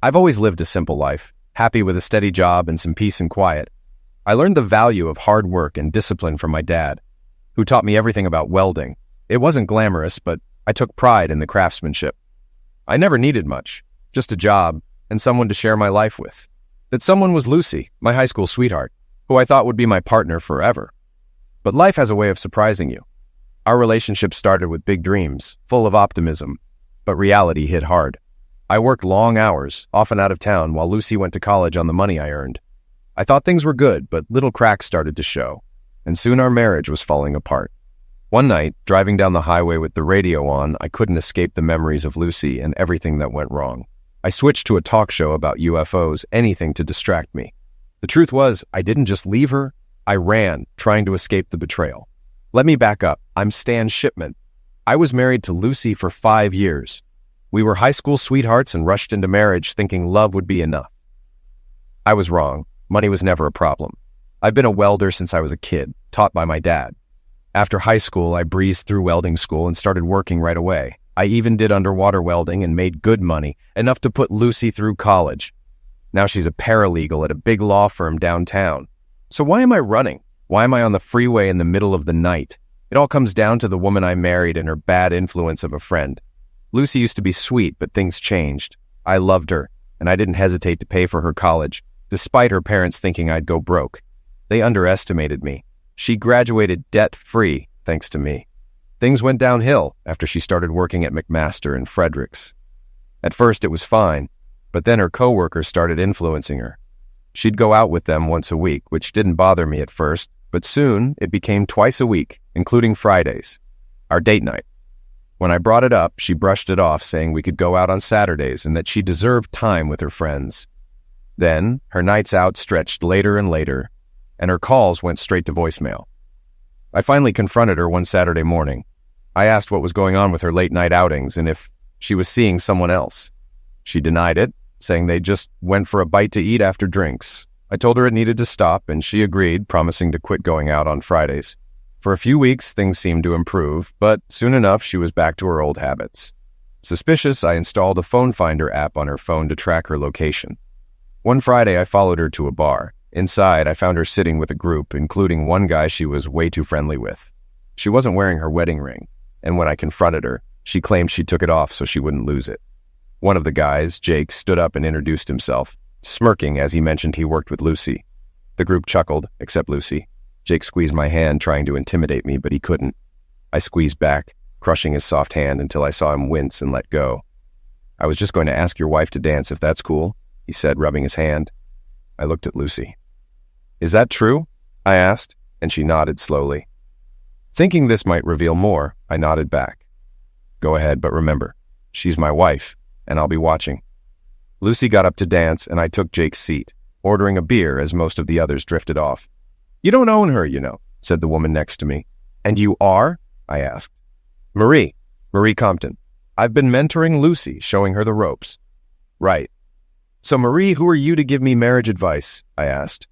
I've always lived a simple life, happy with a steady job and some peace and quiet. I learned the value of hard work and discipline from my dad, who taught me everything about welding. It wasn't glamorous, but I took pride in the craftsmanship. I never needed much, just a job and someone to share my life with. That someone was Lucy, my high school sweetheart, who I thought would be my partner forever. But life has a way of surprising you. Our relationship started with big dreams, full of optimism, but reality hit hard. I worked long hours, often out of town, while Lucy went to college on the money I earned. I thought things were good, but little cracks started to show, and soon our marriage was falling apart. One night, driving down the highway with the radio on, I couldn't escape the memories of Lucy and everything that went wrong. I switched to a talk show about UFOs, anything to distract me. The truth was, I didn't just leave her, I ran, trying to escape the betrayal. Let me back up. I'm Stan Shipman. I was married to Lucy for 5 years. We were high school sweethearts and rushed into marriage thinking love would be enough. I was wrong. Money was never a problem. I've been a welder since I was a kid, taught by my dad. After high school, I breezed through welding school and started working right away. I even did underwater welding and made good money, enough to put Lucy through college. Now she's a paralegal at a big law firm downtown. So why am I running? Why am I on the freeway in the middle of the night? It all comes down to the woman I married and her bad influence of a friend. Lucy used to be sweet, but things changed. I loved her, and I didn't hesitate to pay for her college, despite her parents thinking I'd go broke. They underestimated me. She graduated debt-free, thanks to me. Things went downhill after she started working at McMaster in Fredericks. At first it was fine, but then her coworkers started influencing her. She'd go out with them once a week, which didn't bother me at first, but soon it became twice a week, including Fridays, our date night. When I brought it up, she brushed it off, saying we could go out on Saturdays and that she deserved time with her friends. Then, her nights out stretched later and later, and her calls went straight to voicemail. I finally confronted her one Saturday morning. I asked what was going on with her late-night outings and if she was seeing someone else. She denied it, saying they just went for a bite to eat after drinks. I told her it needed to stop, and she agreed, promising to quit going out on Fridays. For a few weeks, things seemed to improve, but soon enough, she was back to her old habits. Suspicious, I installed a phone finder app on her phone to track her location. One Friday, I followed her to a bar. Inside, I found her sitting with a group, including one guy she was way too friendly with. She wasn't wearing her wedding ring, and when I confronted her, she claimed she took it off so she wouldn't lose it. One of the guys, Jake, stood up and introduced himself, smirking as he mentioned he worked with Lucy. The group chuckled, except Lucy. Jake squeezed my hand, trying to intimidate me, but he couldn't. I squeezed back, crushing his soft hand until I saw him wince and let go. "I was just going to ask your wife to dance if that's cool," he said, rubbing his hand. I looked at Lucy. "Is that true?" I asked, and she nodded slowly. Thinking this might reveal more, I nodded back. "Go ahead, but remember, she's my wife, and I'll be watching." Lucy got up to dance, and I took Jake's seat, ordering a beer as most of the others drifted off. "You don't own her, you know," said the woman next to me. "And you are?" I asked. Marie Compton. I've been mentoring Lucy, showing her the ropes." "Right. So Marie, who are you to give me marriage advice?" I asked.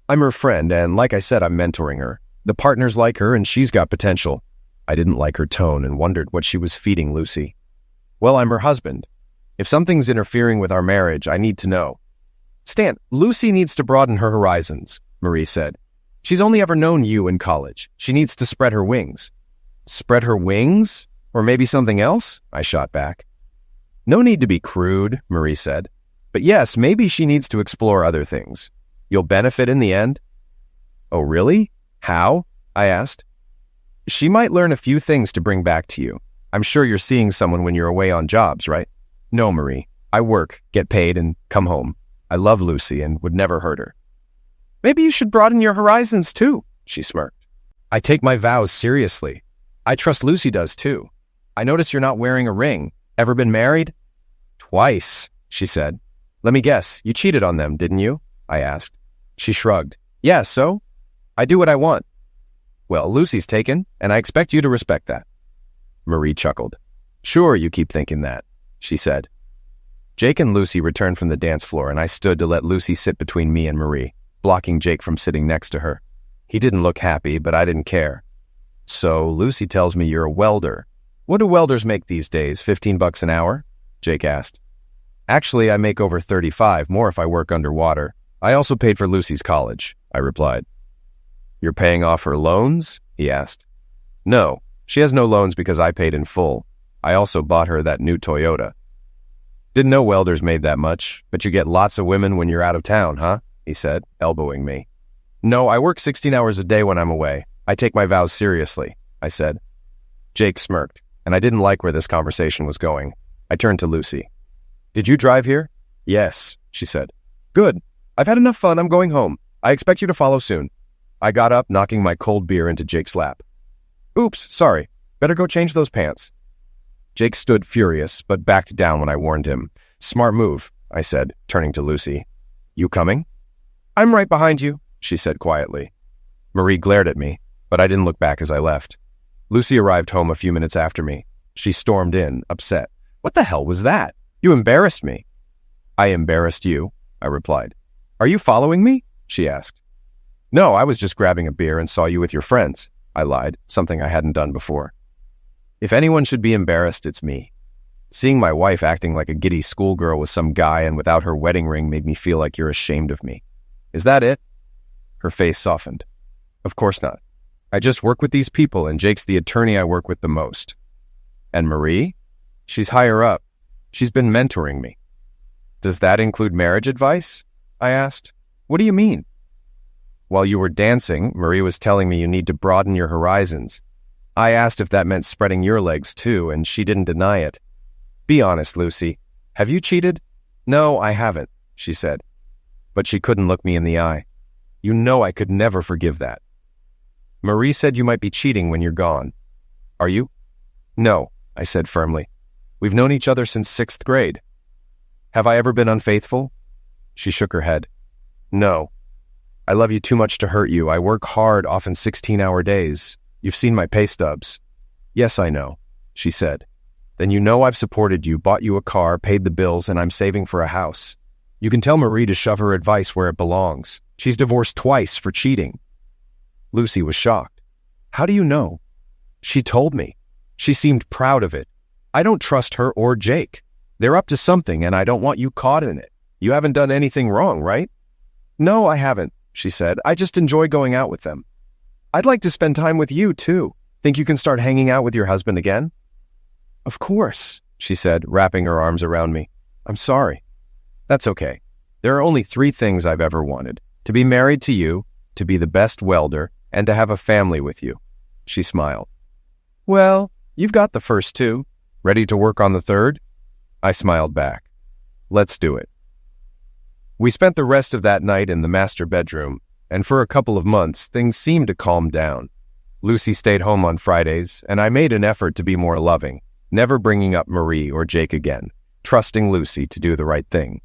"I'm her friend, and like I said, I'm mentoring her. The partners like her, and she's got potential." I didn't like her tone and wondered what she was feeding Lucy. "Well, I'm her husband. If something's interfering with our marriage, I need to know." "Stan, Lucy needs to broaden her horizons," Marie said. "She's only ever known you in college. She needs to spread her wings." "Spread her wings? Or maybe something else?" I shot back. "No need to be crude," Marie said. "But yes, maybe she needs to explore other things. You'll benefit in the end." "Oh, really? How?" I asked. "She might learn a few things to bring back to you. I'm sure you're seeing someone when you're away on jobs, right?" "No, Marie. I work, get paid, and come home. I love Lucy and would never hurt her." "Maybe you should broaden your horizons too," she smirked. "I take my vows seriously. I trust Lucy does too. I notice you're not wearing a ring. Ever been married?" "Twice," she said. "Let me guess, you cheated on them, didn't you?" I asked. She shrugged. "Yeah, so? I do what I want." "Well, Lucy's taken, and I expect you to respect that." Marie chuckled. "Sure, you keep thinking that," she said. Jake and Lucy returned from the dance floor, and I stood to let Lucy sit between me and Marie, blocking Jake from sitting next to her. He didn't look happy, but I didn't care. "So, Lucy tells me you're a welder. What do welders make these days, $15 an hour?" Jake asked. Actually, I make over 35, more if I work underwater. I also paid for Lucy's college, I replied. You're paying off her loans? He asked. No, she has no loans because I paid in full. I also bought her that new Toyota. Didn't know welders made that much, but you get lots of women when you're out of town, huh? He said, elbowing me. No, I work 16 hours a day when I'm away. I take my vows seriously, I said. Jake smirked, and I didn't like where this conversation was going. I turned to Lucy. Did you drive here? Yes, she said. Good. I've had enough fun. I'm going home. I expect you to follow soon. I got up, knocking my cold beer into Jake's lap. Oops, sorry. Better go change those pants. Jake stood furious, but backed down when I warned him. Smart move, I said, turning to Lucy. You coming? I'm right behind you, she said quietly. Marie glared at me, but I didn't look back as I left. Lucy arrived home a few minutes after me. She stormed in, upset. What the hell was that? You embarrassed me. I embarrassed you, I replied. Are you following me? She asked. No, I was just grabbing a beer and saw you with your friends, I lied, something I hadn't done before. If anyone should be embarrassed, it's me. Seeing my wife acting like a giddy schoolgirl with some guy and without her wedding ring made me feel like you're ashamed of me. Is that it? Her face softened. Of course not. I just work with these people, and Jake's the attorney I work with the most. And Marie? She's higher up. She's been mentoring me. Does that include marriage advice? I asked. What do you mean? While you were dancing, Marie was telling me you need to broaden your horizons. I asked if that meant spreading your legs too, and she didn't deny it. Be honest, Lucy. Have you cheated? No, I haven't, she said. But she couldn't look me in the eye. You know I could never forgive that. Marie said you might be cheating when you're gone. Are you? No, I said firmly. We've known each other since 6th grade. Have I ever been unfaithful? She shook her head. No. I love you too much to hurt you. I work hard, often 16-hour days. You've seen my pay stubs. Yes, I know, she said. Then you know I've supported you, bought you a car, paid the bills, and I'm saving for a house. You can tell Marie to shove her advice where it belongs. She's divorced twice for cheating. Lucy was shocked. How do you know? She told me. She seemed proud of it. I don't trust her or Jake. They're up to something, and I don't want you caught in it. You haven't done anything wrong, right? No, I haven't, she said. I just enjoy going out with them. I'd like to spend time with you, too. Think you can start hanging out with your husband again? Of course, she said, wrapping her arms around me. I'm sorry. That's okay. There are only 3 things I've ever wanted. To be married to you, to be the best welder, and to have a family with you. She smiled. Well, you've got the first 2. Ready to work on the 3rd? I smiled back. Let's do it. We spent the rest of that night in the master bedroom, and for a couple of months, things seemed to calm down. Lucy stayed home on Fridays, and I made an effort to be more loving, never bringing up Marie or Jake again, trusting Lucy to do the right thing.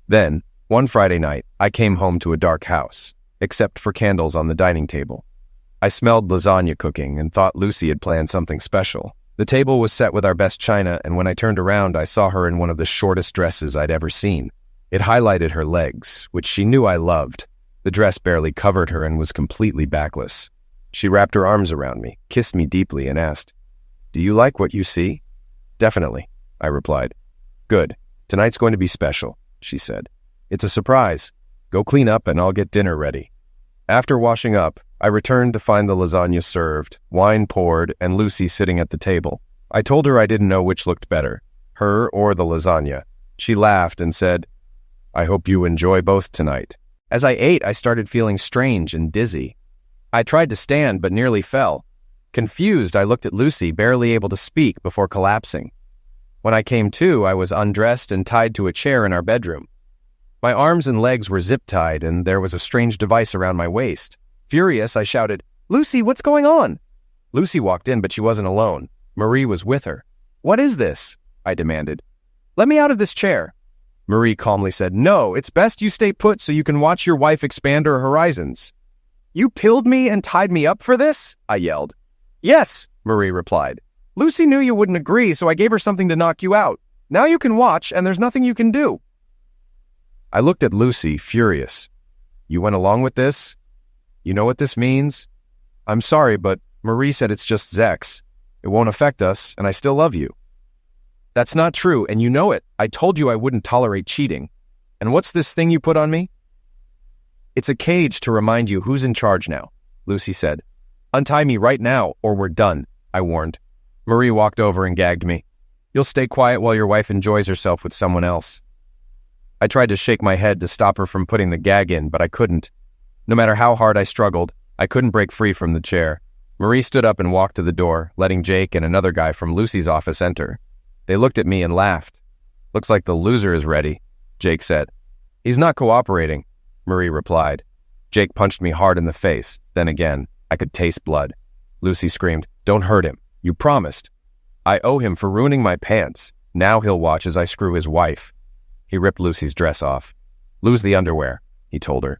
Then, one Friday night, I came home to a dark house, except for candles on the dining table. I smelled lasagna cooking and thought Lucy had planned something special. The table was set with our best china, and when I turned around, I saw her in one of the shortest dresses I'd ever seen. It highlighted her legs, which she knew I loved. The dress barely covered her and was completely backless. She wrapped her arms around me, kissed me deeply, and asked, "Do you like what you see?" "Definitely," I replied. "Good. Tonight's going to be special," she said. "It's a surprise. Go clean up and I'll get dinner ready." After washing up, I returned to find the lasagna served, wine poured, and Lucy sitting at the table. I told her I didn't know which looked better, her or the lasagna. She laughed and said, "I hope you enjoy both tonight." As I ate, I started feeling strange and dizzy. I tried to stand but nearly fell. Confused, I looked at Lucy, barely able to speak, before collapsing. When I came to, I was undressed and tied to a chair in our bedroom. My arms and legs were zip-tied, and there was a strange device around my waist. Furious, I shouted, "Lucy, what's going on?" Lucy walked in, but she wasn't alone. Marie was with her. "What is this?" I demanded. "Let me out of this chair." Marie calmly said, "No, it's best you stay put so you can watch your wife expand her horizons." "You pilled me and tied me up for this?" I yelled. "Yes," Marie replied. "Lucy knew you wouldn't agree, so I gave her something to knock you out. Now you can watch, and there's nothing you can do." I looked at Lucy, furious. "You went along with this? You know what this means?" "I'm sorry, but Marie said it's just Zex. It won't affect us, and I still love you." That's not true, and you know it. I told you I wouldn't tolerate cheating. And what's this thing you put on me? It's a cage to remind you who's in charge now, Lucy said. Untie me right now, or we're done, I warned. Marie walked over and gagged me. You'll stay quiet while your wife enjoys herself with someone else. I tried to shake my head to stop her from putting the gag in, but I couldn't. No matter how hard I struggled, I couldn't break free from the chair. Marie stood up and walked to the door, letting Jake and another guy from Lucy's office enter. They looked at me and laughed. Looks like the loser is ready, Jake said. He's not cooperating, Marie replied. Jake punched me hard in the face. Then again, I could taste blood. Lucy screamed, Don't hurt him. You promised. I owe him for ruining my pants. Now he'll watch as I screw his wife. He ripped Lucy's dress off. Lose the underwear, he told her.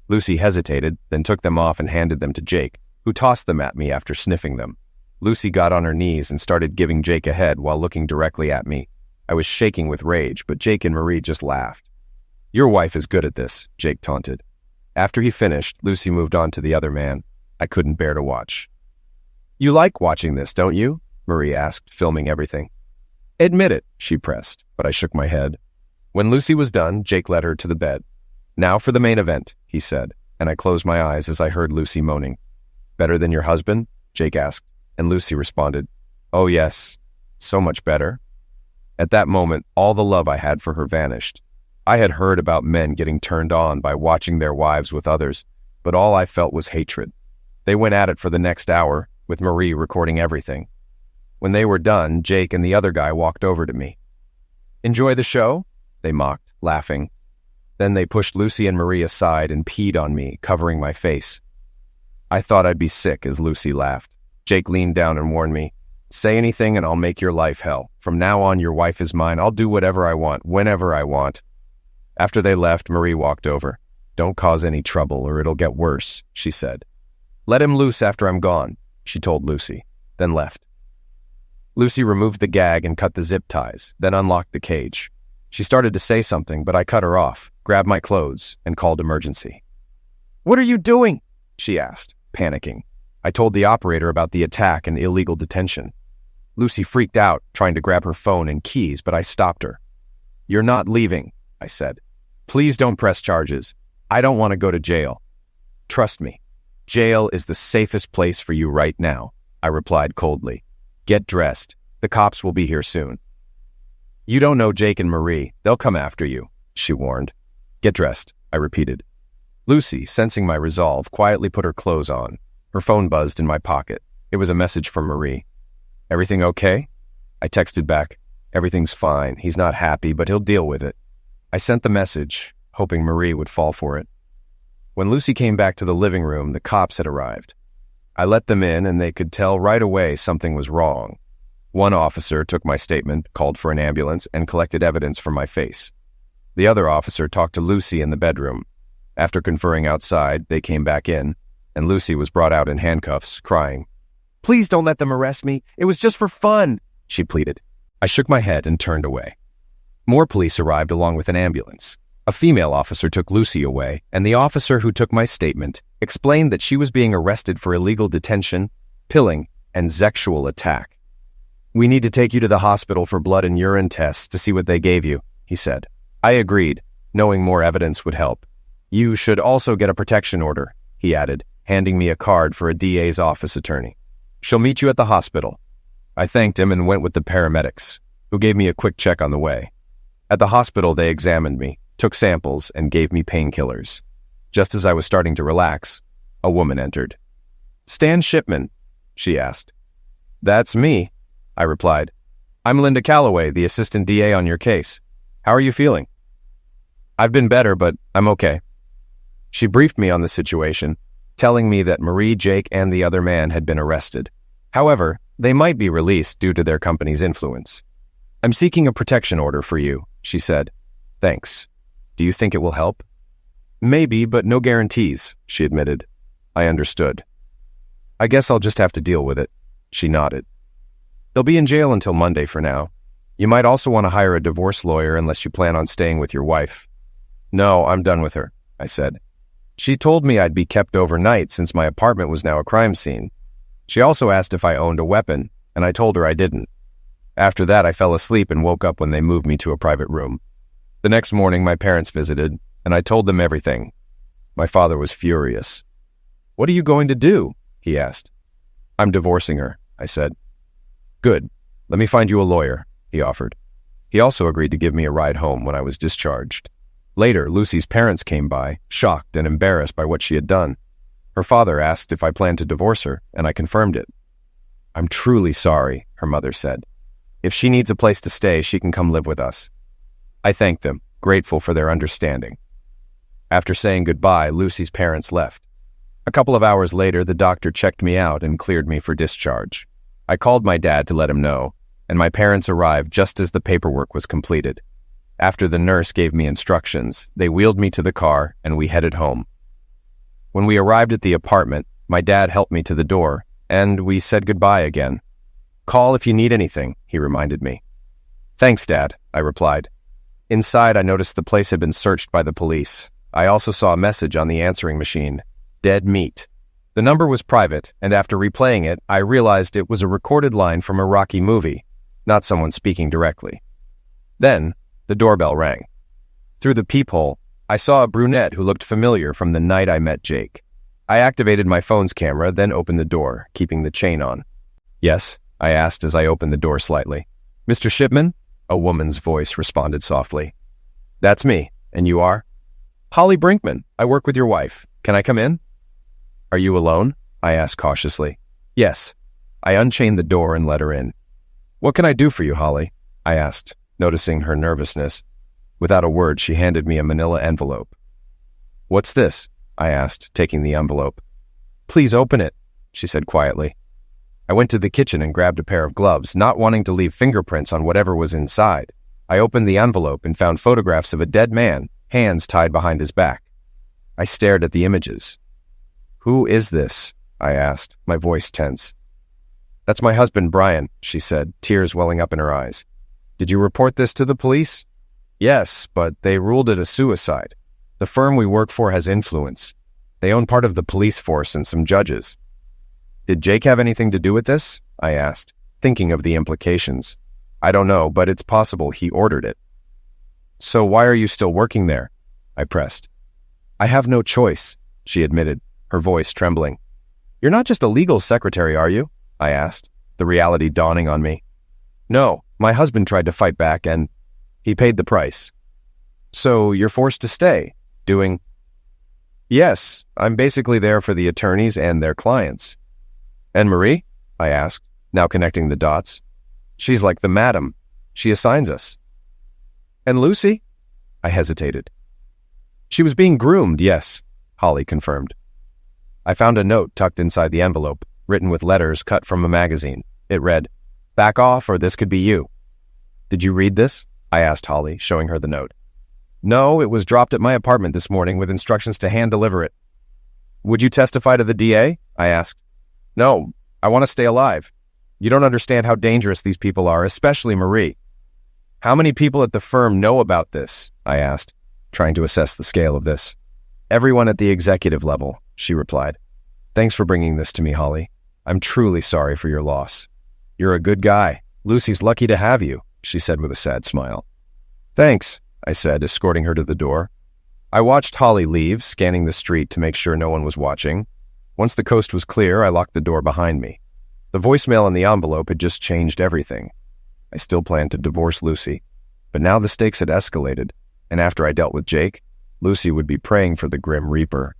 Lucy hesitated, then took them off and handed them to Jake, who tossed them at me after sniffing them. Lucy got on her knees and started giving Jake a head while looking directly at me. I was shaking with rage, but Jake and Marie just laughed. Your wife is good at this, Jake taunted. After he finished, Lucy moved on to the other man. I couldn't bear to watch. You like watching this, don't you? Marie asked, filming everything. Admit it, she pressed, but I shook my head. When Lucy was done, Jake led her to the bed. Now for the main event, he said, and I closed my eyes as I heard Lucy moaning. Better than your husband? Jake asked, and Lucy responded, Oh yes, so much better. At that moment, all the love I had for her vanished. I had heard about men getting turned on by watching their wives with others, but all I felt was hatred. They went at it for the next hour, with Marie recording everything. When they were done, Jake and the other guy walked over to me. Enjoy the show? They mocked, laughing. Then they pushed Lucy and Marie aside and peed on me, covering my face. I thought I'd be sick as Lucy laughed. Jake leaned down and warned me, Say anything and I'll make your life hell. From now on, your wife is mine. I'll do whatever I want, whenever I want. After they left, Marie walked over. Don't cause any trouble or it'll get worse, she said. Let him loose after I'm gone, she told Lucy, then left. Lucy removed the gag and cut the zip ties, then unlocked the cage. She started to say something, but I cut her off, grabbed my clothes, and called emergency. What are you doing? She asked, panicking. I told the operator about the attack and illegal detention. Lucy freaked out, trying to grab her phone and keys, but I stopped her. You're not leaving, I said. Please don't press charges. I don't want to go to jail. Trust me, jail is the safest place for you right now, I replied coldly. Get dressed. The cops will be here soon. You don't know Jake and Marie. They'll come after you, she warned. Get dressed, I repeated. Lucy, sensing my resolve, quietly put her clothes on. Her phone buzzed in my pocket. It was a message from Marie. Everything okay? I texted back. Everything's fine. He's not happy, but he'll deal with it. I sent the message, hoping Marie would fall for it. When Lucy came back to the living room, the cops had arrived. I let them in, and they could tell right away something was wrong. One officer took my statement, called for an ambulance, and collected evidence from my face. The other officer talked to Lucy in the bedroom. After conferring outside, they came back in, and Lucy was brought out in handcuffs, crying. Please don't let them arrest me. It was just for fun, she pleaded. I shook my head and turned away. More police arrived along with an ambulance. A female officer took Lucy away, and the officer who took my statement explained that she was being arrested for illegal detention, pilling, and sexual attack. We need to take you to the hospital for blood and urine tests to see what they gave you, he said. I agreed, knowing more evidence would help. You should also get a protection order, he added, handing me a card for a DA's office attorney. She'll meet you at the hospital. I thanked him and went with the paramedics, who gave me a quick check on the way. At the hospital, they examined me, took samples, and gave me painkillers. Just as I was starting to relax, a woman entered. Stan Shipman, she asked. That's me, I replied. I'm Linda Calloway, the assistant DA on your case. How are you feeling? I've been better, but I'm okay. She briefed me on the situation, telling me that Marie, Jake, and the other man had been arrested. However, they might be released due to their company's influence. I'm seeking a protection order for you, she said. Thanks. Do you think it will help? Maybe, but no guarantees, she admitted. I understood. I guess I'll just have to deal with it, she nodded. They'll be in jail until Monday for now. You might also want to hire a divorce lawyer unless you plan on staying with your wife. No, I'm done with her, I said. She told me I'd be kept overnight since my apartment was now a crime scene. She also asked if I owned a weapon, and I told her I didn't. After that, I fell asleep and woke up when they moved me to a private room. The next morning, my parents visited, and I told them everything. My father was furious. "What are you going to do?" he asked. "I'm divorcing her," I said. "Good. Let me find you a lawyer," he offered. He also agreed to give me a ride home when I was discharged. Later, Lucy's parents came by, shocked and embarrassed by what she had done. Her father asked if I planned to divorce her, and I confirmed it. "I'm truly sorry," her mother said. "If she needs a place to stay, she can come live with us." I thanked them, grateful for their understanding. After saying goodbye, Lucy's parents left. A couple of hours later, the doctor checked me out and cleared me for discharge. I called my dad to let him know, and my parents arrived just as the paperwork was completed. After the nurse gave me instructions, they wheeled me to the car and we headed home. When we arrived at the apartment, my dad helped me to the door, and we said goodbye again. "Call if you need anything," he reminded me. "Thanks, Dad," I replied. Inside, I noticed the place had been searched by the police. I also saw a message on the answering machine: "Dead meat." The number was private, and after replaying it, I realized it was a recorded line from a Rocky movie, not someone speaking directly. Then, the doorbell rang. Through the peephole, I saw a brunette who looked familiar from the night I met Jake. I activated my phone's camera, then opened the door, keeping the chain on. "Yes?" I asked as I opened the door slightly. "Mr. Shipman?" A woman's voice responded softly. "That's me. And you are?" "Holly Brinkman. I work with your wife. Can I come in?" "Are you alone?" I asked cautiously. "Yes." I unchained the door and let her in. "What can I do for you, Holly?" I asked, noticing her nervousness. Without a word, she handed me a manila envelope. "What's this?" I asked, taking the envelope. "Please open it," she said quietly. I went to the kitchen and grabbed a pair of gloves, not wanting to leave fingerprints on whatever was inside. I opened the envelope and found photographs of a dead man, hands tied behind his back. I stared at the images. "Who is this?" I asked, my voice tense. "That's my husband, Brian," she said, tears welling up in her eyes. "Did you report this to the police?" "Yes, but they ruled it a suicide. The firm we work for has influence. They own part of the police force and some judges." "Did Jake have anything to do with this?" I asked, thinking of the implications. "I don't know, but it's possible he ordered it." "So why are you still working there?" I pressed. "I have no choice," she admitted, her voice trembling. "You're not just a legal secretary, are you?" I asked, the reality dawning on me. "No, my husband tried to fight back and he paid the price." "So you're forced to stay, doing—" "Yes, I'm basically there for the attorneys and their clients." "And Marie?" I asked, now connecting the dots. "She's like the madam. She assigns us." "And Lucy?" I hesitated. "She was being groomed, yes," Holly confirmed. I found a note tucked inside the envelope, written with letters cut from a magazine. It read, "Back off or this could be you." "Did you read this?" I asked Holly, showing her the note. "No, it was dropped at my apartment this morning with instructions to hand-deliver it." "Would you testify to the DA?" I asked. "No, I want to stay alive. You don't understand how dangerous these people are, especially Marie." "How many people at the firm know about this?" I asked, trying to assess the scale of this. "Everyone at the executive level," she replied. "Thanks for bringing this to me, Holly. I'm truly sorry for your loss. You're a good guy. Lucy's lucky to have you," she said with a sad smile. "Thanks," I said, escorting her to the door. I watched Holly leave, scanning the street to make sure no one was watching. Once the coast was clear, I locked the door behind me. The voicemail in the envelope had just changed everything. I still planned to divorce Lucy, but now the stakes had escalated, and after I dealt with Jake, Lucy would be praying for the Grim Reaper.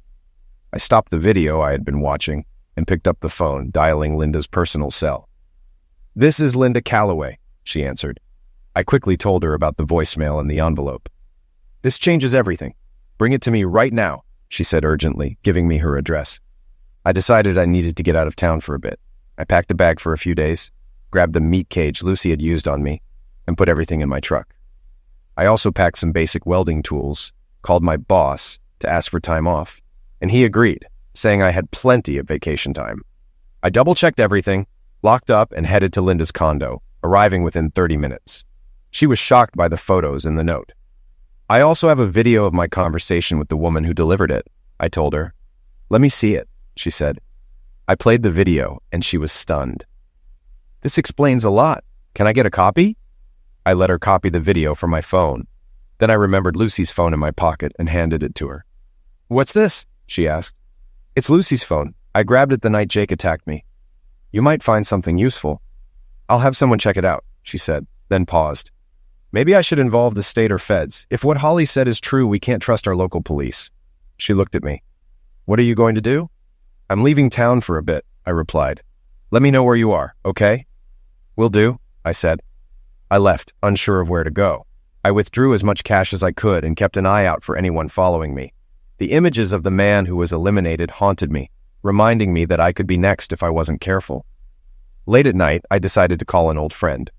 I stopped the video I had been watching and picked up the phone, dialing Linda's personal cell. "This is Linda Calloway," she answered. I quickly told her about the voicemail and the envelope. "This changes everything. Bring it to me right now," she said urgently, giving me her address. I decided I needed to get out of town for a bit. I packed a bag for a few days, grabbed the meat cage Lucy had used on me, and put everything in my truck. I also packed some basic welding tools, called my boss to ask for time off, and he agreed, saying I had plenty of vacation time. I double-checked everything, locked up, and headed to Linda's condo, arriving within 30 minutes. She was shocked by the photos in the note. "I also have a video of my conversation with the woman who delivered it," I told her. "Let me see it," she said. I played the video, and she was stunned. "This explains a lot," Can I get a copy? I let her copy the video from my phone. Then I remembered Lucy's phone in my pocket and handed it to her. What's this? She asked. It's Lucy's phone. I grabbed it the night Jake attacked me. You might find something useful. I'll have someone check it out, she said, then paused. Maybe I should involve the state or feds. If what Holly said is true, we can't trust our local police. She looked at me. What are you going to do? I'm leaving town for a bit, I replied. Let me know where you are, okay? Will do, I said. I left, unsure of where to go. I withdrew as much cash as I could and kept an eye out for anyone following me. The images of the man who was eliminated haunted me, reminding me that I could be next if I wasn't careful. Late at night, I decided to call an old friend.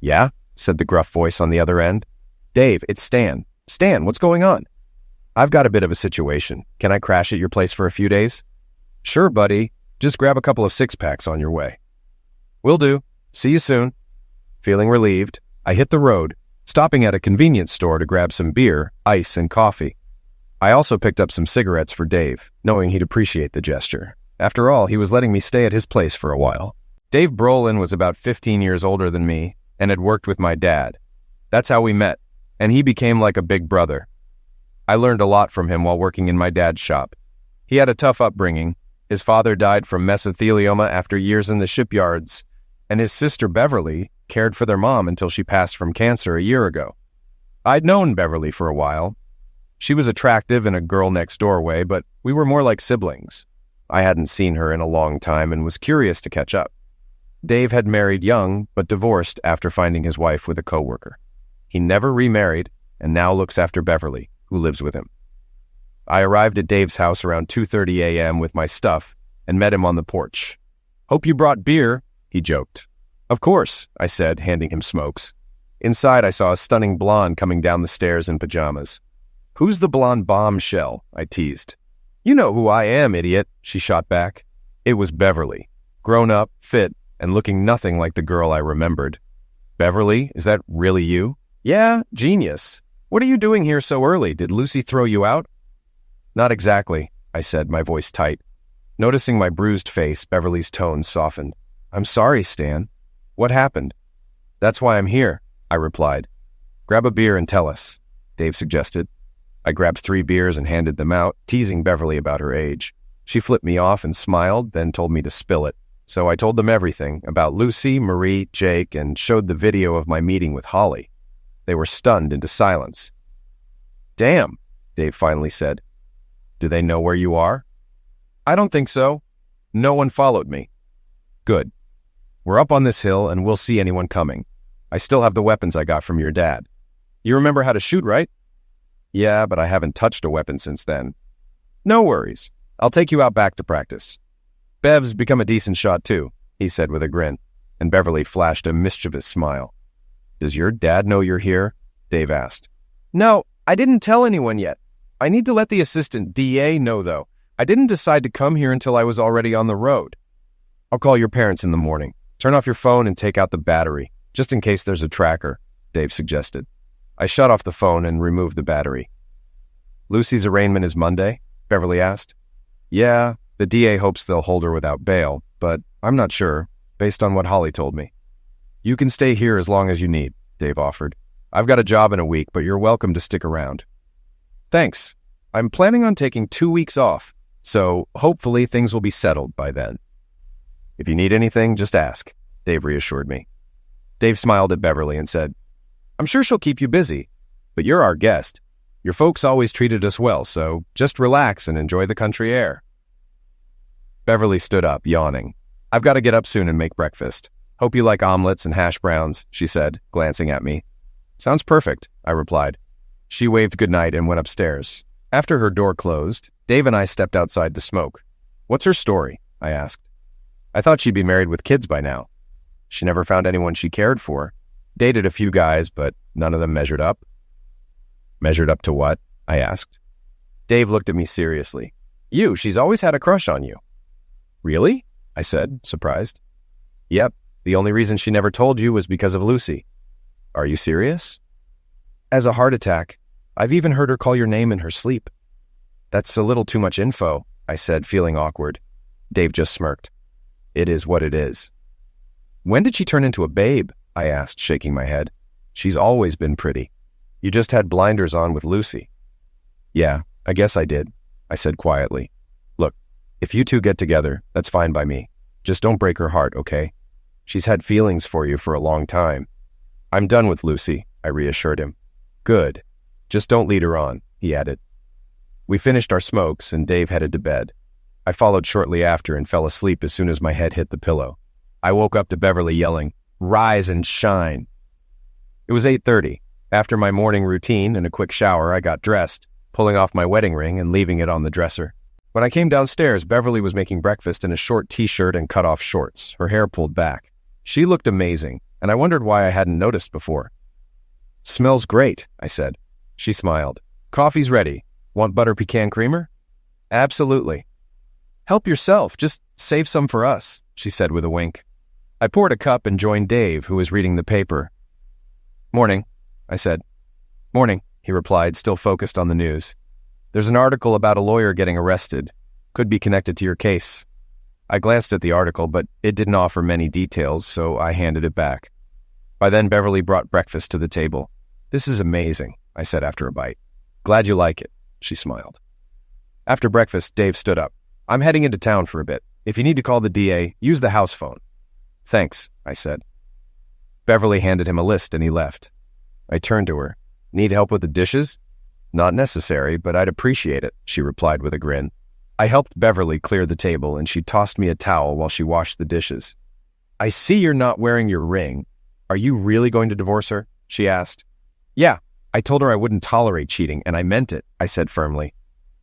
Yeah? Said the gruff voice on the other end. Dave, it's Stan. Stan, what's going on? I've got a bit of a situation. Can I crash at your place for a few days? Sure, buddy. Just grab a couple of six-packs on your way. Will do. See you soon. Feeling relieved, I hit the road, stopping at a convenience store to grab some beer, ice, and coffee. I also picked up some cigarettes for Dave, knowing he'd appreciate the gesture. After all, he was letting me stay at his place for a while. Dave Brolin was about 15 years older than me and had worked with my dad. That's how we met, and he became like a big brother. I learned a lot from him while working in my dad's shop. He had a tough upbringing. His father died from mesothelioma after years in the shipyards, and his sister Beverly cared for their mom until she passed from cancer a year ago. I'd known Beverly for a while. She was attractive in a girl-next-door way, but we were more like siblings. I hadn't seen her in a long time and was curious to catch up. Dave had married young, but divorced after finding his wife with a coworker. He never remarried and now looks after Beverly, who lives with him. I arrived at Dave's house around 2:30 a.m. with my stuff and met him on the porch. Hope you brought beer, he joked. Of course, I said, handing him smokes. Inside, I saw a stunning blonde coming down the stairs in pajamas. Who's the blonde bombshell? I teased. You know who I am, idiot, she shot back. It was Beverly, grown up, fit, and looking nothing like the girl I remembered. Beverly, is that really you? Yeah, genius. What are you doing here so early? Did Lucy throw you out? Not exactly, I said, my voice tight. Noticing my bruised face, Beverly's tone softened. I'm sorry, Stan. What happened? That's why I'm here, I replied. Grab a beer and tell us, Dave suggested. I grabbed 3 beers and handed them out, teasing Beverly about her age. She flipped me off and smiled, then told me to spill it. So I told them everything about Lucy, Marie, Jake, and showed the video of my meeting with Holly. They were stunned into silence. Damn, Dave finally said. Do they know where you are? I don't think so. No one followed me. Good. We're up on this hill and we'll see anyone coming. I still have the weapons I got from your dad. You remember how to shoot, right? Yeah, but I haven't touched a weapon since then. No worries. I'll take you out back to practice. Bev's become a decent shot too, he said with a grin, and Beverly flashed a mischievous smile. Does your dad know you're here? Dave asked. No, I didn't tell anyone yet. I need to let the assistant DA know, though. I didn't decide to come here until I was already on the road. I'll call your parents in the morning. Turn off your phone and take out the battery, just in case there's a tracker, Dave suggested. I shut off the phone and removed the battery. Lucy's arraignment is Monday? Beverly asked. Yeah, the DA hopes they'll hold her without bail, but I'm not sure, based on what Holly told me. You can stay here as long as you need, Dave offered. I've got a job in a week, but you're welcome to stick around. Thanks. I'm planning on taking 2 weeks off, so hopefully things will be settled by then. If you need anything, just ask, Dave reassured me. Dave smiled at Beverly and said, I'm sure she'll keep you busy, but you're our guest. Your folks always treated us well, so just relax and enjoy the country air. Beverly stood up, yawning. I've got to get up soon and make breakfast. Hope you like omelets and hash browns, she said, glancing at me. Sounds perfect, I replied. She waved goodnight and went upstairs. After her door closed, Dave and I stepped outside to smoke. What's her story? I asked. I thought she'd be married with kids by now. She never found anyone she cared for. Dated a few guys, but none of them measured up. Measured up to what? I asked. Dave looked at me seriously. She's always had a crush on you. Really? I said, surprised. Yep, the only reason she never told you was because of Lucy. Are you serious? As a heart attack. I've even heard her call your name in her sleep. That's a little too much info, I said, feeling awkward. Dave just smirked. It is what it is. When did she turn into a babe? I asked, shaking my head. She's always been pretty. You just had blinders on with Lucy. Yeah, I guess I did, I said quietly. Look, if you two get together, that's fine by me. Just don't break her heart, okay? She's had feelings for you for a long time. I'm done with Lucy, I reassured him. Good. Just don't lead her on, he added. We finished our smokes and Dave headed to bed. I followed shortly after and fell asleep as soon as my head hit the pillow. I woke up to Beverly yelling, "Rise and shine." It was 8:30. After my morning routine and a quick shower, I got dressed, pulling off my wedding ring and leaving it on the dresser. When I came downstairs, Beverly was making breakfast in a short t-shirt and cut-off shorts, her hair pulled back. She looked amazing, and I wondered why I hadn't noticed before. "Smells great," I said. She smiled. "Coffee's ready. Want butter pecan creamer?" "Absolutely." "Help yourself. Just save some for us," she said with a wink. I poured a cup and joined Dave, who was reading the paper. "Morning," I said. "Morning," he replied, still focused on the news. "There's an article about a lawyer getting arrested. Could be connected to your case." I glanced at the article, but it didn't offer many details, so I handed it back. By then, Beverly brought breakfast to the table. "This is amazing," I said after a bite. "Glad you like it," she smiled. After breakfast, Dave stood up. "I'm heading into town for a bit. If you need to call the DA, use the house phone." "Thanks," I said. Beverly handed him a list and he left. I turned to her. "Need help with the dishes?" "Not necessary, but I'd appreciate it," she replied with a grin. I helped Beverly clear the table and she tossed me a towel while she washed the dishes. "I see you're not wearing your ring. Are you really going to divorce her?" she asked. "Yeah, I told her I wouldn't tolerate cheating, and I meant it," I said firmly.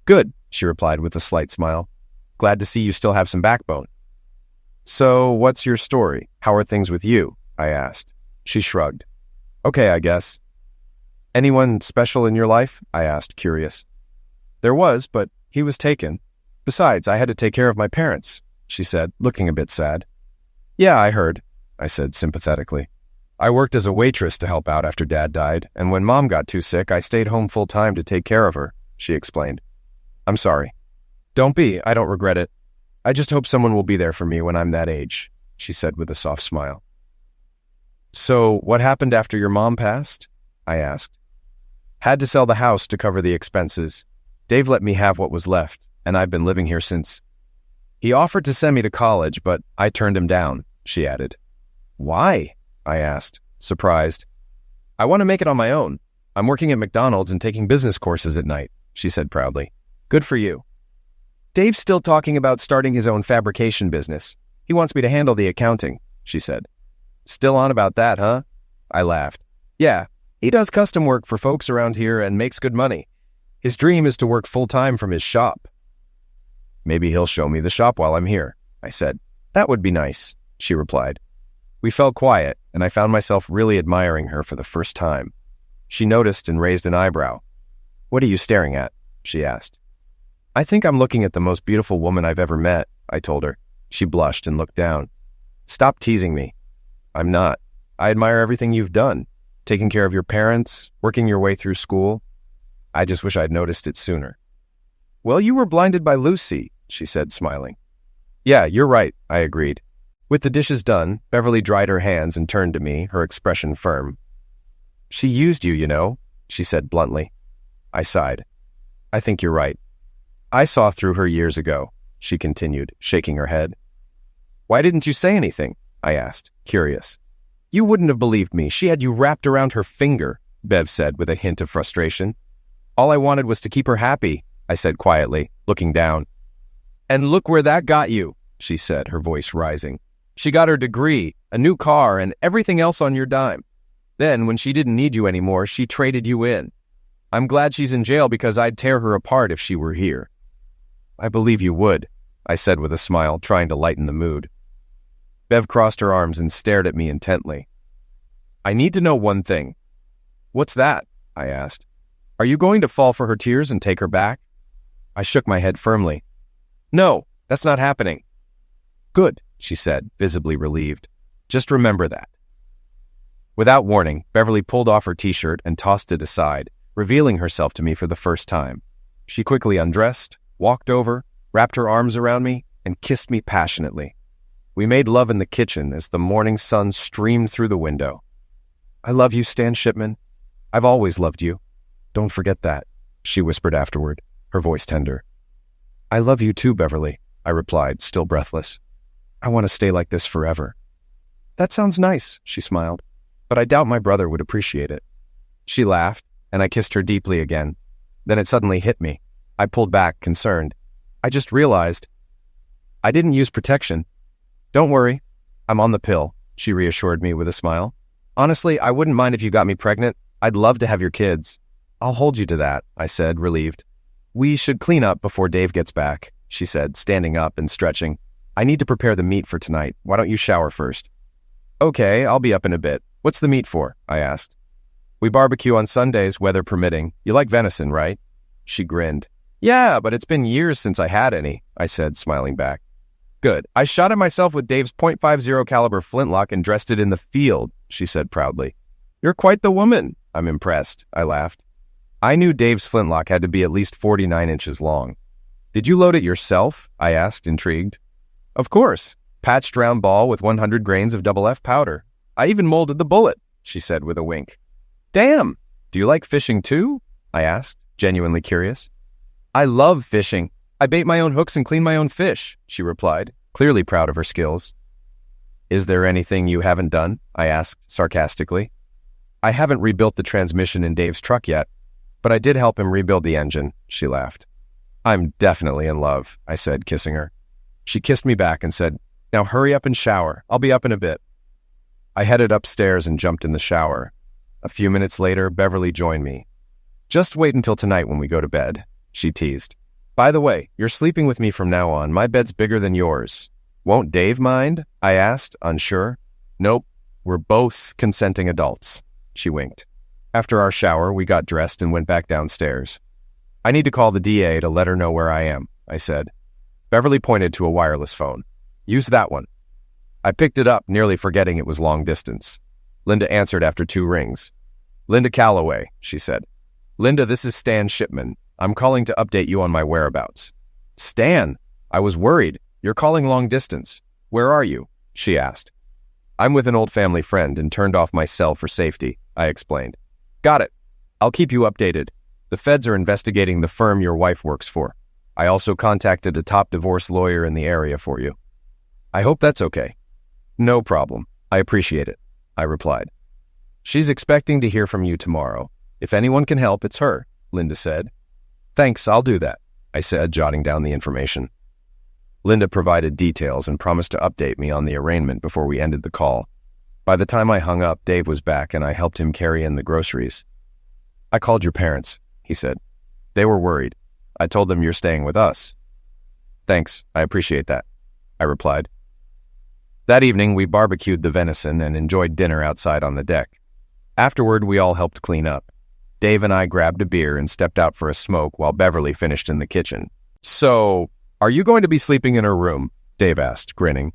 "Good," she replied with a slight smile. "Glad to see you still have some backbone." "So, what's your story? How are things with you?" I asked. She shrugged. "Okay, I guess." "Anyone special in your life?" I asked, curious. "There was, but he was taken. Besides, I had to take care of my parents," she said, looking a bit sad. "Yeah, I heard," I said sympathetically. "I worked as a waitress to help out after Dad died, and when Mom got too sick, I stayed home full-time to take care of her," she explained. "I'm sorry." "Don't be, I don't regret it. I just hope someone will be there for me when I'm that age," she said with a soft smile. "So, what happened after your mom passed?" I asked. "Had to sell the house to cover the expenses. Dave let me have what was left, and I've been living here since. He offered to send me to college, but I turned him down," she added. "Why?" I asked, surprised. "I want to make it on my own. I'm working at McDonald's and taking business courses at night," she said proudly. "Good for you." "Dave's still talking about starting his own fabrication business. He wants me to handle the accounting," she said. "Still on about that, huh?" I laughed. "Yeah, he does custom work for folks around here and makes good money. His dream is to work full-time from his shop." "Maybe he'll show me the shop while I'm here," I said. "That would be nice," she replied. We fell quiet, and I found myself really admiring her for the first time. She noticed and raised an eyebrow. "What are you staring at?" she asked. "I think I'm looking at the most beautiful woman I've ever met," I told her. She blushed and looked down. "Stop teasing me." "I'm not. I admire everything you've done. Taking care of your parents, working your way through school. I just wish I'd noticed it sooner." "Well, you were blinded by Lucy," she said, smiling. "Yeah, you're right," I agreed. With the dishes done, Beverly dried her hands and turned to me, her expression firm. "She used you, you know," she said bluntly. I sighed. "I think you're right. I saw through her years ago," she continued, shaking her head. "Why didn't you say anything?" I asked, curious. "You wouldn't have believed me. She had you wrapped around her finger," Bev said with a hint of frustration. "All I wanted was to keep her happy," I said quietly, looking down. "And look where that got you," she said, her voice rising. "She got her degree, a new car, and everything else on your dime. Then, when she didn't need you anymore, she traded you in. I'm glad she's in jail because I'd tear her apart if she were here." "I believe you would," I said with a smile, trying to lighten the mood. Bev crossed her arms and stared at me intently. "I need to know one thing." "What's that?" I asked. "Are you going to fall for her tears and take her back?" I shook my head firmly. "No, that's not happening." "Good," she said, visibly relieved. "Just remember that." Without warning, Beverly pulled off her t-shirt and tossed it aside, revealing herself to me for the first time. She quickly undressed, walked over, wrapped her arms around me, and kissed me passionately. We made love in the kitchen as the morning sun streamed through the window. "I love you, Stan Shipman. I've always loved you. Don't forget that," she whispered afterward, her voice tender. "I love you too, Beverly," I replied, still breathless. "I want to stay like this forever." "That sounds nice," she smiled, "but I doubt my brother would appreciate it." She laughed, and I kissed her deeply again. Then it suddenly hit me. I pulled back, concerned. I just realized I didn't use protection. "Don't worry, I'm on the pill," she reassured me with a smile. "Honestly, I wouldn't mind if you got me pregnant. I'd love to have your kids." "I'll hold you to that," I said, relieved. "We should clean up before Dave gets back," she said, standing up and stretching. "I need to prepare the meat for tonight. Why don't you shower first?" "Okay, I'll be up in a bit. What's the meat for?" I asked. "We barbecue on Sundays, weather permitting. You like venison, right?" She grinned. "Yeah, but it's been years since I had any," I said, smiling back. "Good. I shot it myself with Dave's .50 caliber flintlock and dressed it in the field," she said proudly. "You're quite the woman." "I'm impressed," I laughed. I knew Dave's flintlock had to be at least 49 inches long. "Did you load it yourself?" I asked, intrigued. "Of course. Patched round ball with 100 grains of double F powder. I even molded the bullet," she said with a wink. "Damn! Do you like fishing too?" I asked, genuinely curious. "I love fishing. I bait my own hooks and clean my own fish," she replied, clearly proud of her skills. "Is there anything you haven't done?" I asked sarcastically. "I haven't rebuilt the transmission in Dave's truck yet, but I did help him rebuild the engine," she laughed. "I'm definitely in love," I said, kissing her. She kissed me back and said, "Now hurry up and shower. I'll be up in a bit." I headed upstairs and jumped in the shower. A few minutes later, Beverly joined me. "Just wait until tonight when we go to bed," she teased. "By the way, you're sleeping with me from now on. My bed's bigger than yours." "Won't Dave mind?" I asked, unsure. "Nope, we're both consenting adults," she winked. After our shower, we got dressed and went back downstairs. "I need to call the DA to let her know where I am," I said. Beverly pointed to a wireless phone. "Use that one." I picked it up, nearly forgetting it was long distance. Linda answered after 2 rings. "Linda Calloway," she said. "Linda, this is Stan Shipman. I'm calling to update you on my whereabouts." "Stan, I was worried. You're calling long distance. Where are you?" she asked. "I'm with an old family friend and turned off my cell for safety," I explained. "Got it. I'll keep you updated. The feds are investigating the firm your wife works for. I also contacted a top divorce lawyer in the area for you." "I hope that's okay." "No problem. I appreciate it," I replied. "She's expecting to hear from you tomorrow. If anyone can help, it's her," Linda said. "Thanks, I'll do that," I said, jotting down the information. Linda provided details and promised to update me on the arraignment before we ended the call. By the time I hung up, Dave was back and I helped him carry in the groceries. "I called your parents," he said. "They were worried. I told them you're staying with us." "Thanks, I appreciate that," I replied. That evening, we barbecued the venison and enjoyed dinner outside on the deck. Afterward, we all helped clean up. Dave and I grabbed a beer and stepped out for a smoke while Beverly finished in the kitchen. "So, are you going to be sleeping in her room?" Dave asked, grinning.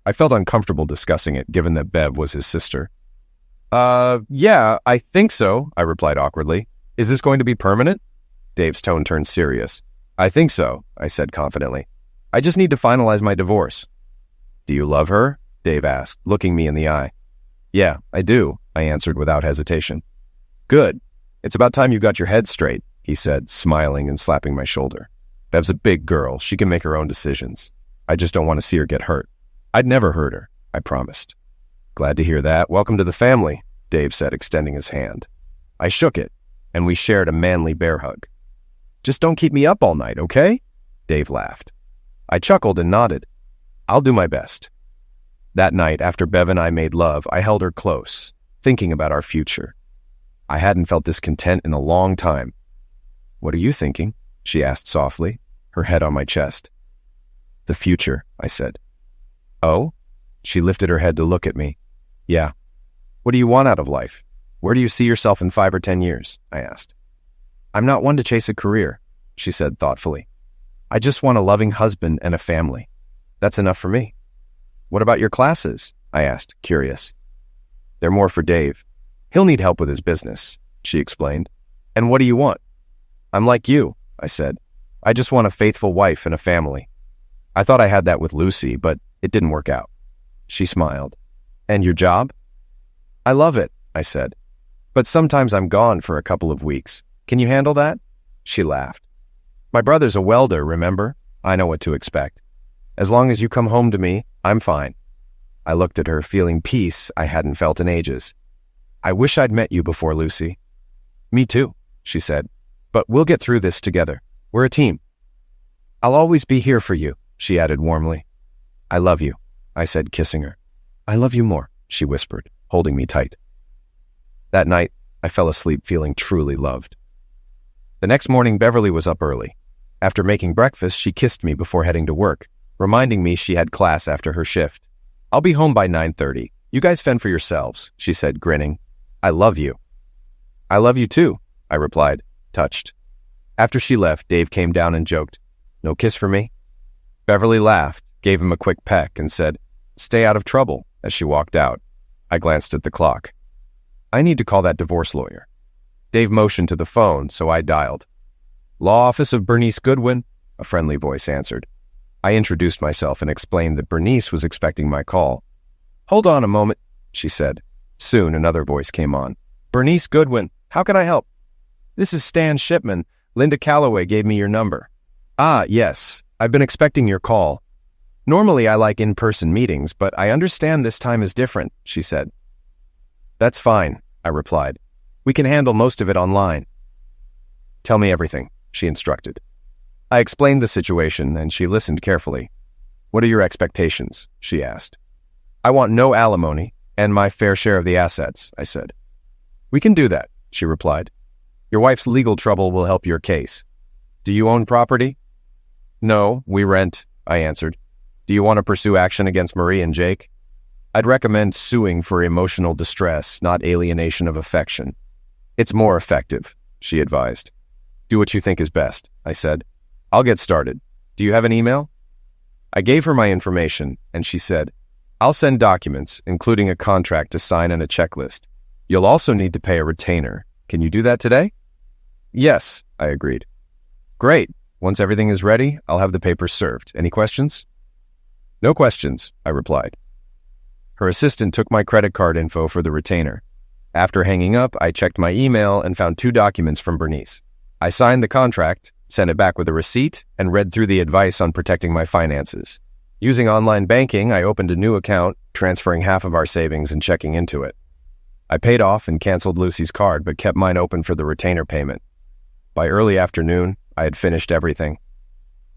I felt uncomfortable discussing it, given that Bev was his sister. Yeah, I think so," I replied awkwardly. "Is this going to be permanent?" Dave's tone turned serious. "I think so," I said confidently. "I just need to finalize my divorce." "Do you love her?" Dave asked, looking me in the eye. "Yeah, I do," I answered without hesitation. "Good. It's about time you got your head straight," he said, smiling and slapping my shoulder. "Bev's a big girl. She can make her own decisions. I just don't want to see her get hurt." "I'd never hurt her," I promised. "Glad to hear that. Welcome to the family," Dave said, extending his hand. I shook it, and we shared a manly bear hug. "Just don't keep me up all night, okay?" Dave laughed. I chuckled and nodded. "I'll do my best." That night, after Bev and I made love, I held her close, thinking about our future. I hadn't felt this content in a long time. "What are you thinking?" she asked softly, her head on my chest. "The future," I said. "Oh?" She lifted her head to look at me. "Yeah. What do you want out of life? Where do you see yourself in 5 or 10 years?" I asked. "I'm not one to chase a career," she said thoughtfully. "I just want a loving husband and a family. That's enough for me." "What about your classes?" I asked, curious. "They're more for Dave. He'll need help with his business," she explained. "And what do you want?" "I'm like you," I said. "I just want a faithful wife and a family. I thought I had that with Lucy, but it didn't work out." She smiled. And your job? I love it, I said. But sometimes I'm gone for a couple of weeks. Can you handle that? She laughed. My brother's a welder, remember? I know what to expect. As long as you come home to me, I'm fine. I looked at her, feeling peace I hadn't felt in ages. I wish I'd met you before, Lucy. Me too, she said. But we'll get through this together. We're a team. I'll always be here for you, she added warmly. I love you, I said, kissing her. I love you more, she whispered, holding me tight. That night, I fell asleep feeling truly loved. The next morning, Beverly was up early. After making breakfast, she kissed me before heading to work, reminding me she had class after her shift. I'll be home by 9:30. You guys fend for yourselves, she said, grinning. I love you. I love you too, I replied, touched. After she left, Dave came down and joked, No kiss for me? Beverly laughed, gave him a quick peck, and said, Stay out of trouble, as she walked out. I glanced at the clock. I need to call that divorce lawyer. Dave motioned to the phone, so I dialed. Law Office of Bernice Goodwin, a friendly voice answered. I introduced myself and explained that Bernice was expecting my call. Hold on a moment, she said. Soon another voice came on. Bernice Goodwin, how can I help? This is Stan Shipman. Linda Calloway gave me your number. Ah, yes. I've been expecting your call. Normally I like in-person meetings, but I understand this time is different, she said. That's fine, I replied. We can handle most of it online. Tell me everything, she instructed. I explained the situation, and she listened carefully. What are your expectations? She asked. I want no alimony and my fair share of the assets, I said. We can do that, she replied. Your wife's legal trouble will help your case. Do you own property? No, we rent, I answered. Do you want to pursue action against Marie and Jake? I'd recommend suing for emotional distress, not alienation of affection. It's more effective, she advised. Do what you think is best, I said. I'll get started. Do you have an email? I gave her my information, and she said, I'll send documents, including a contract to sign and a checklist. You'll also need to pay a retainer. Can you do that today? Yes, I agreed. Great. Once everything is ready, I'll have the papers served. Any questions? No questions, I replied. Her assistant took my credit card info for the retainer. After hanging up, I checked my email and found 2 documents from Bernice. I signed the contract, sent it back with a receipt, and read through the advice on protecting my finances. Using online banking, I opened a new account, transferring half of our savings and checking into it. I paid off and canceled Lucy's card, but kept mine open for the retainer payment. By early afternoon, I had finished everything.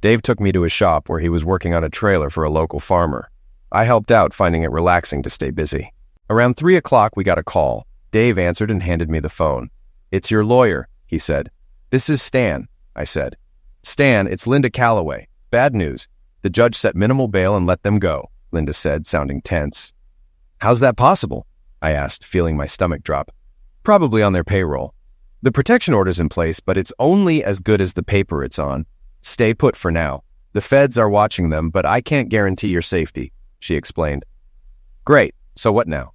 Dave took me to his shop where he was working on a trailer for a local farmer. I helped out, finding it relaxing to stay busy. Around 3 o'clock, we got a call. Dave answered and handed me the phone. It's your lawyer, he said. This is Stan, I said. Stan, it's Linda Calloway. Bad news. The judge set minimal bail and let them go, Linda said, sounding tense. How's that possible? I asked, feeling my stomach drop. Probably on their payroll. The protection order's in place, but it's only as good as the paper it's on. Stay put for now. The feds are watching them, but I can't guarantee your safety, she explained. Great. So what now?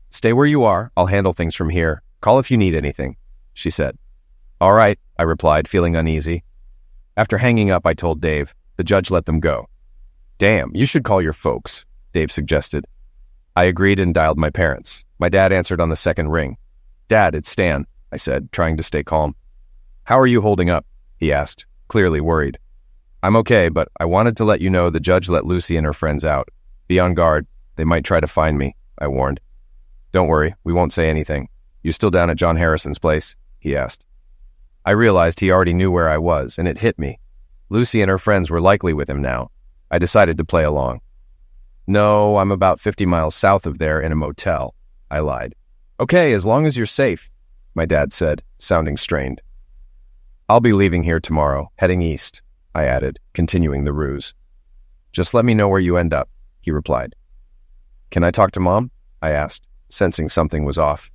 Stay where you are. I'll handle things from here. Call if you need anything, she said. All right, I replied, feeling uneasy. After hanging up, I told Dave. The judge let them go. Damn, you should call your folks, Dave suggested. I agreed and dialed my parents. My dad answered on the second ring. Dad, it's Stan, I said, trying to stay calm. How are you holding up? He asked, clearly worried. I'm okay, but I wanted to let you know the judge let Lucy and her friends out. Be on guard. They might try to find me, I warned. Don't worry, we won't say anything. You still down at John Harrison's place? He asked. I realized he already knew where I was, and it hit me. Lucy and her friends were likely with him now. I decided to play along. No, I'm about 50 miles south of there in a motel, I lied. Okay, as long as you're safe, my dad said, sounding strained. I'll be leaving here tomorrow, heading east, I added, continuing the ruse. Just let me know where you end up, he replied. Can I talk to Mom? I asked, sensing something was off.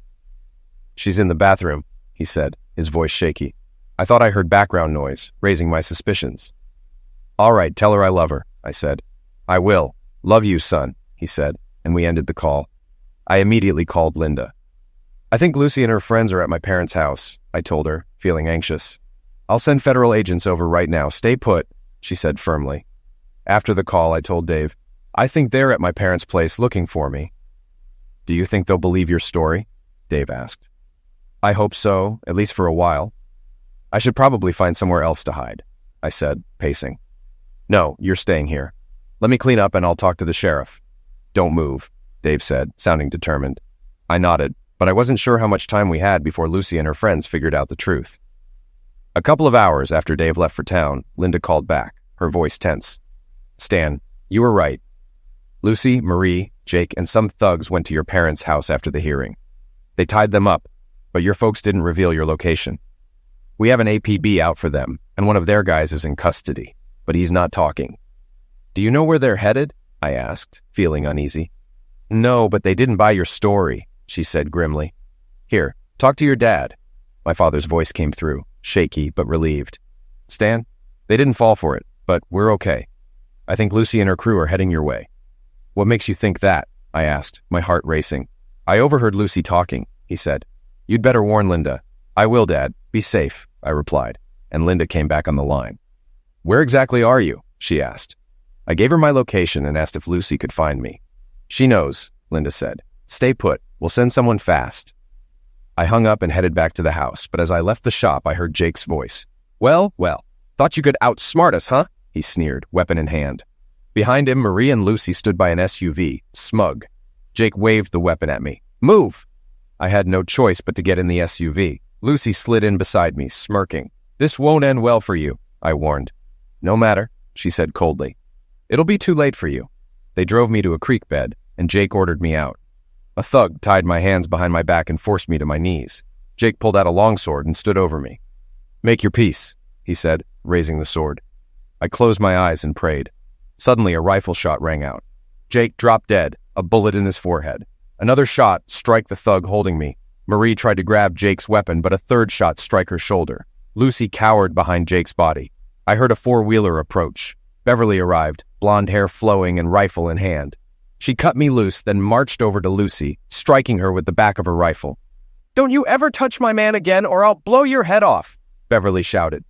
She's in the bathroom, he said, his voice shaky. I thought I heard background noise, raising my suspicions. All right, tell her I love her, I said. I will. Love you, son, he said, and we ended the call. I immediately called Linda. I think Lucy and her friends are at my parents' house, I told her, feeling anxious. I'll send federal agents over right now. Stay put, she said firmly. After the call, I told Dave, I think they're at my parents' place looking for me." "Do you think they'll believe your story?" Dave asked. "I hope so, at least for a while. I should probably find somewhere else to hide," I said, pacing. "No, you're staying here. Let me clean up and I'll talk to the sheriff." "Don't move," Dave said, sounding determined. I nodded, but I wasn't sure how much time we had before Lucy and her friends figured out the truth. A couple of hours after Dave left for town, Linda called back, her voice tense. "Stan, you were right. Lucy, Marie, Jake, and some thugs went to your parents' house after the hearing. They tied them up, but your folks didn't reveal your location. We have an APB out for them, and one of their guys is in custody, but he's not talking." "Do you know where they're headed?" I asked, feeling uneasy. "No, but they didn't buy your story," she said grimly. "Here, talk to your dad." My father's voice came through, shaky but relieved. "Stan, they didn't fall for it, but we're okay. I think Lucy and her crew are heading your way." "What makes you think that?" I asked, my heart racing. "I overheard Lucy talking," he said. "You'd better warn Linda." "I will, Dad. Be safe," I replied, and Linda came back on the line. "Where exactly are you?" she asked. I gave her my location and asked if Lucy could find me. "She knows," Linda said. "Stay put. We'll send someone fast." I hung up and headed back to the house, but as I left the shop, I heard Jake's voice. Well, thought you could outsmart us, huh?" he sneered, weapon in hand. Behind him, Marie and Lucy stood by an SUV, smug. Jake waved the weapon at me. "Move!" I had no choice but to get in the SUV. Lucy slid in beside me, smirking. "This won't end well for you," I warned. "No matter," she said coldly. "It'll be too late for you." They drove me to a creek bed, and Jake ordered me out. A thug tied my hands behind my back and forced me to my knees. Jake pulled out a longsword and stood over me. "Make your peace," he said, raising the sword. I closed my eyes and prayed. Suddenly, a rifle shot rang out. Jake dropped dead, a bullet in his forehead. Another shot struck the thug holding me. Marie tried to grab Jake's weapon, but a third shot struck her shoulder. Lucy cowered behind Jake's body. I heard a four-wheeler approach. Beverly arrived, blonde hair flowing and rifle in hand. She cut me loose, then marched over to Lucy, striking her with the back of her rifle. "Don't you ever touch my man again, or I'll blow your head off," Beverly shouted.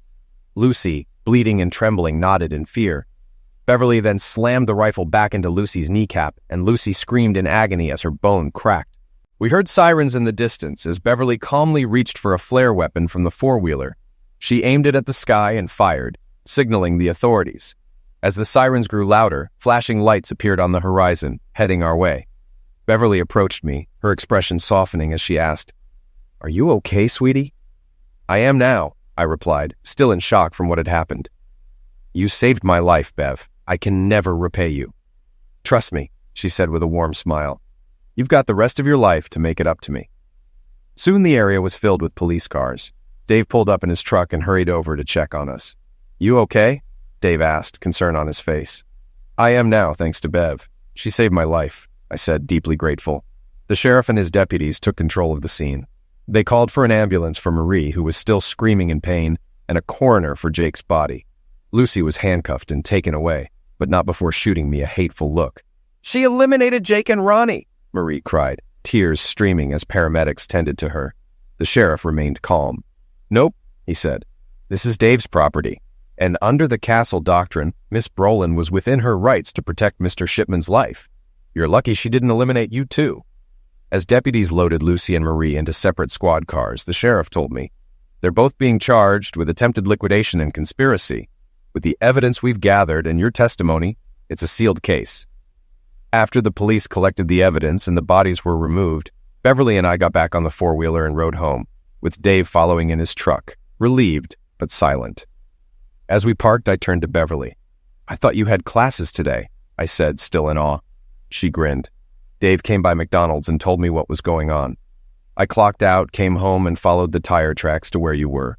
Lucy, bleeding and trembling, nodded in fear. Beverly then slammed the rifle back into Lucy's kneecap, and Lucy screamed in agony as her bone cracked. We heard sirens in the distance as Beverly calmly reached for a flare weapon from the four-wheeler. She aimed it at the sky and fired, signaling the authorities. As the sirens grew louder, flashing lights appeared on the horizon, heading our way. Beverly approached me, her expression softening as she asked, "Are you okay, sweetie?" "I am now," I replied, still in shock from what had happened. "You saved my life, Bev. I can never repay you." "Trust me," she said with a warm smile. "You've got the rest of your life to make it up to me." Soon the area was filled with police cars. Dave pulled up in his truck and hurried over to check on us. "You okay?" Dave asked, concern on his face. "I am now, thanks to Bev. She saved my life," I said, deeply grateful. The sheriff and his deputies took control of the scene. They called for an ambulance for Marie, who was still screaming in pain, and a coroner for Jake's body. Lucy was handcuffed and taken away, but not before shooting me a hateful look. "She eliminated Jake and Ronnie," Marie cried, tears streaming as paramedics tended to her. The sheriff remained calm. "Nope," he said. "This is Dave's property, and under the castle doctrine, Miss Brolin was within her rights to protect Mr. Shipman's life. You're lucky she didn't eliminate you too." As deputies loaded Lucy and Marie into separate squad cars, the sheriff told me, "They're both being charged with attempted liquidation and conspiracy. With the evidence we've gathered and your testimony, it's a sealed case." After the police collected the evidence and the bodies were removed, Beverly and I got back on the four-wheeler and rode home, with Dave following in his truck, relieved but silent. As we parked, I turned to Beverly. "I thought you had classes today," I said, still in awe. She grinned. "Dave came by McDonald's and told me what was going on. I clocked out, came home, and followed the tire tracks to where you were.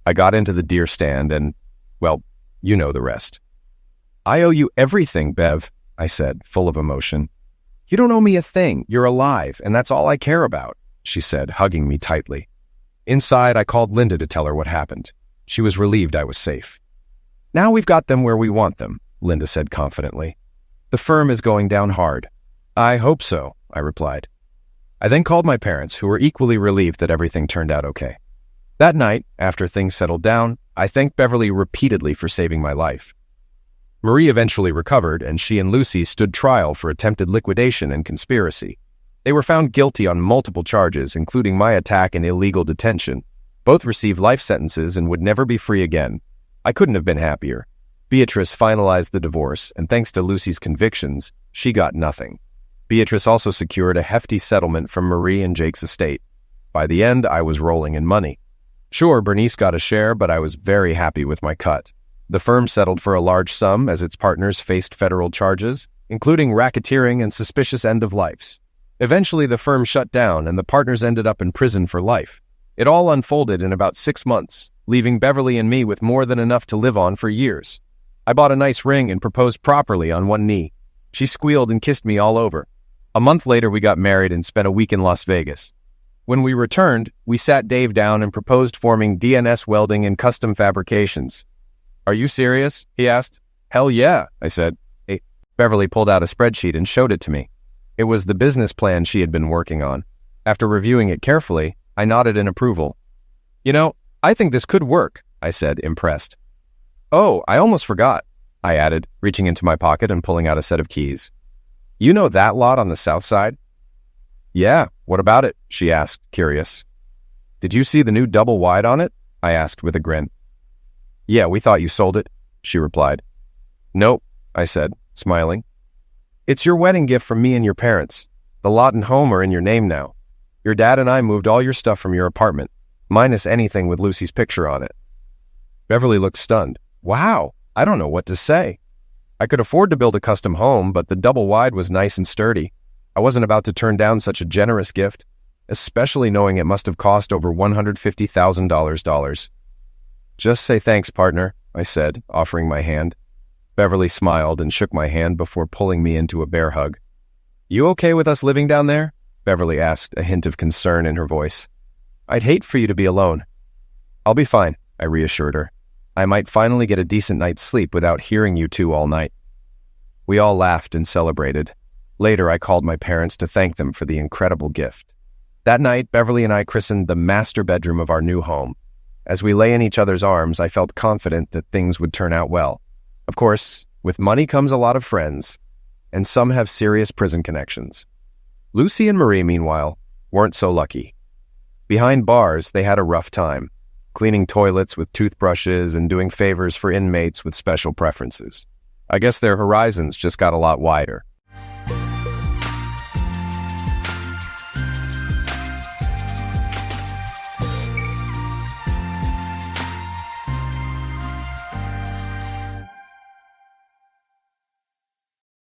I got into the deer stand and, well, you know the rest." "I owe you everything, Bev," I said, full of emotion. "You don't owe me a thing. You're alive, and that's all I care about," she said, hugging me tightly. Inside, I called Linda to tell her what happened. She was relieved I was safe. "Now we've got them where we want them," Linda said confidently. "The firm is going down hard." "I hope so," I replied. I then called my parents, who were equally relieved that everything turned out okay. That night, after things settled down, I thanked Beverly repeatedly for saving my life. Marie eventually recovered, and she and Lucy stood trial for attempted liquidation and conspiracy. They were found guilty on multiple charges, including my attack and illegal detention. Both received life sentences and would never be free again. I couldn't have been happier. Beatrice finalized the divorce, and thanks to Lucy's convictions, she got nothing. Beatrice also secured a hefty settlement from Marie and Jake's estate. By the end, I was rolling in money. Sure, Bernice got a share, but I was very happy with my cut. The firm settled for a large sum as its partners faced federal charges, including racketeering and suspicious end-of-lifes. Eventually, the firm shut down, and the partners ended up in prison for life. It all unfolded in about 6 months, leaving Beverly and me with more than enough to live on for years. I bought a nice ring and proposed properly on one knee. She squealed and kissed me all over. A month later, we got married and spent a week in Las Vegas. When we returned, we sat Dave down and proposed forming DNS Welding and Custom Fabrications. "Are you serious?" he asked. "Hell yeah," I said. Beverly pulled out a spreadsheet and showed it to me. It was the business plan she had been working on. After reviewing it carefully, I nodded in approval. "You know, I think this could work," I said, impressed. "Oh, I almost forgot," I added, reaching into my pocket and pulling out a set of keys. "You know that lot on the south side?" "Yeah, what about it?" she asked, curious. "Did you see the new double wide on it?" I asked with a grin. "Yeah, we thought you sold it," she replied. "Nope," I said, smiling. "It's your wedding gift from me and your parents. The lot and home are in your name now. Your dad and I moved all your stuff from your apartment, minus anything with Lucy's picture on it." Beverly looked stunned. "Wow, I don't know what to say. I could afford to build a custom home, but the double wide was nice and sturdy. I wasn't about to turn down such a generous gift, especially knowing it must have cost over $150,000. "Just say thanks, partner," I said, offering my hand. Beverly smiled and shook my hand before pulling me into a bear hug. "You okay with us living down there?" Beverly asked, a hint of concern in her voice. "I'd hate for you to be alone." "I'll be fine," I reassured her. "I might finally get a decent night's sleep without hearing you two all night." We all laughed and celebrated. Later, I called my parents to thank them for the incredible gift. That night, Beverly and I christened the master bedroom of our new home. As we lay in each other's arms, I felt confident that things would turn out well. Of course, with money comes a lot of friends, and some have serious prison connections. Lucy and Marie, meanwhile, weren't so lucky. Behind bars, they had a rough time, cleaning toilets with toothbrushes and doing favors for inmates with special preferences. I guess their horizons just got a lot wider.